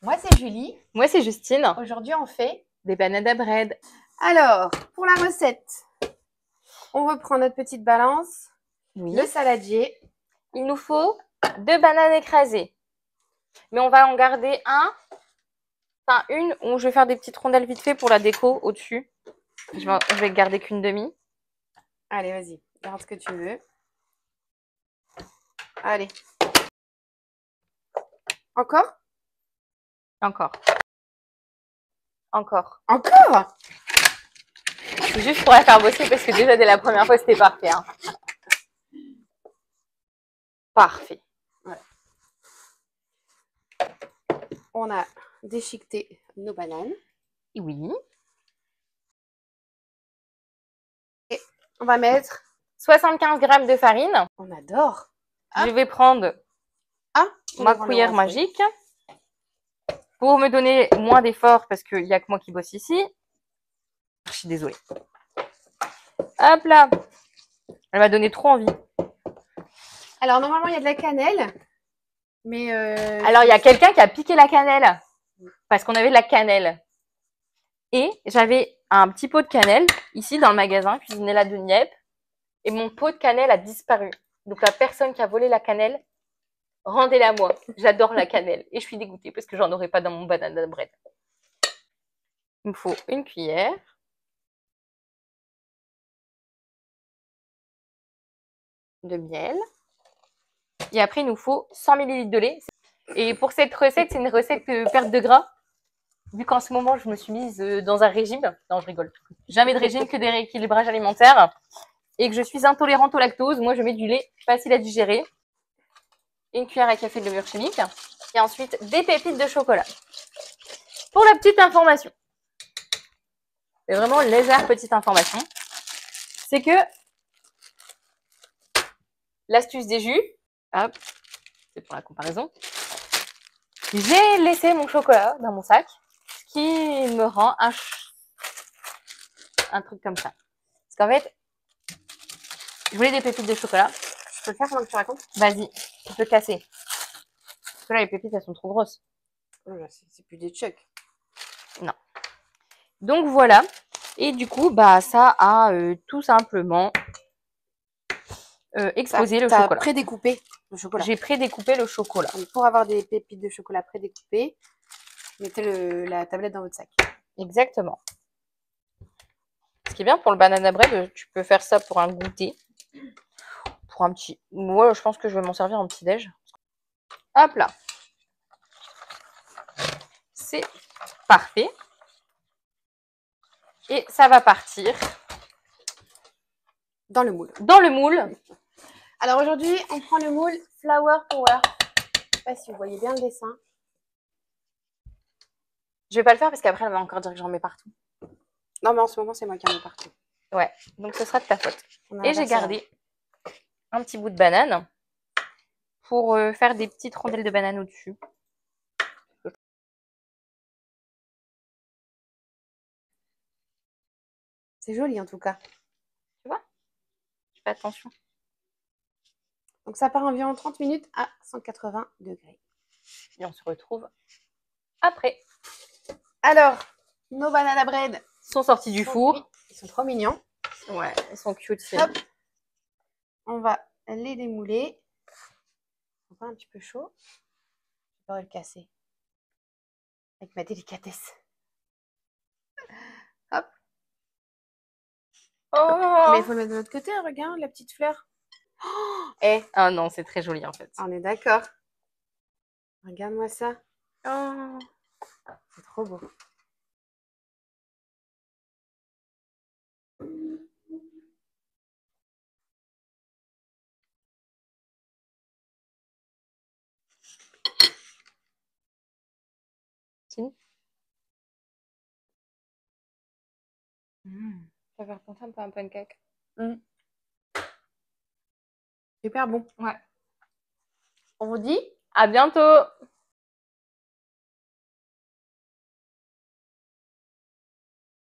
Moi, c'est Julie. Moi, c'est Justine. Aujourd'hui, on fait des banana bread. Alors, pour la recette, on reprend notre petite balance, Oui. le saladier. Il nous faut 2 bananes écrasées. Mais on va en garder une où je vais faire des petites rondelles vite fait pour la déco au-dessus. Je vais garder qu'une demi. Allez, vas-y, garde ce que tu veux. Allez. Encore? Encore. Encore. Encore? C'est juste pour la faire bosser parce que déjà dès la première fois c'était parfait. Hein. Parfait. Voilà. On a déchiqueté nos bananes. Oui. Et on va mettre 75 g de farine. On adore. Je vais prendre ma cuillère magique pour me donner moins d'effort parce qu'il n'y a que moi qui bosse ici. Je suis désolée. Hop là. Elle m'a donné trop envie. Alors, normalement, il y a de la cannelle. Mais alors, il y a quelqu'un qui a piqué la cannelle. Parce qu'on avait de la cannelle. Et j'avais un petit pot de cannelle ici dans le magasin, Cuisinella de Nieppe. Et mon pot de cannelle a disparu. Donc, la personne qui a volé la cannelle, rendez-la moi. J'adore la cannelle. Et je suis dégoûtée parce que j'en aurais pas dans mon banana bread. Il me faut une cuillère. De miel. Et après, il nous faut 100 ml de lait. Et pour cette recette, c'est une recette perte de gras. Vu qu'en ce moment, je me suis mise dans un régime. Non, je rigole. Jamais de régime, que des rééquilibrages alimentaires. Et que je suis intolérante au lactose. Moi, je mets du lait facile à digérer. Une cuillère à café de levure chimique. Et ensuite, des pépites de chocolat. Pour la petite information. C'est vraiment légère petite information. C'est que l'astuce des jus. Hop. C'est pour la comparaison. J'ai laissé mon chocolat dans mon sac. Ce qui me rend un truc comme ça. Parce qu'en fait, je voulais des pépites de chocolat. Je peux le faire pendant que tu racontes? Vas-y, tu peux casser. Parce que là, les pépites, elles sont trop grosses. C'est plus des chucks. Non. Donc voilà. Et du coup, bah ça a tout simplement explosé le chocolat. Tu as prédécoupé le chocolat. J'ai prédécoupé le chocolat. Donc, pour avoir des pépites de chocolat prédécoupées, mettez la tablette dans votre sac. Exactement. Ce qui est bien pour le banana bread, tu peux faire ça pour un goûter. Pour un petit... Moi, je pense que je vais m'en servir en petit-déj. Hop là. C'est parfait. Et ça va partir dans le moule. Dans le moule. Alors aujourd'hui, on prend le moule Flower Power. Je sais pas si vous voyez bien le dessin. Je vais pas le faire parce qu'après, elle va encore dire que j'en mets partout. Non, mais en ce moment, c'est moi qui en mets partout. Ouais, donc ce sera de ta faute. Et j'ai gardé un petit bout de banane pour faire des petites rondelles de banane au-dessus. C'est joli en tout cas. Tu vois? Je fais attention. Donc ça part environ 30 minutes à 180 degrés. Et on se retrouve après. Alors, nos banana bread sont sortis du four. Ils sont trop mignons. Ouais, ils sont cute. Hop. On va les démouler. Ils sont un petit peu chaud. Je vais pas le casser. Avec ma délicatesse. Hop. Oh. Mais il faut le mettre de l'autre côté, regarde la petite fleur. Oh, ah non, c'est très joli en fait. On est d'accord. Regarde-moi ça. Oh. C'est trop beau. Ça va faire penser un peu à un pancake. Super bon. Ouais. On vous dit à bientôt.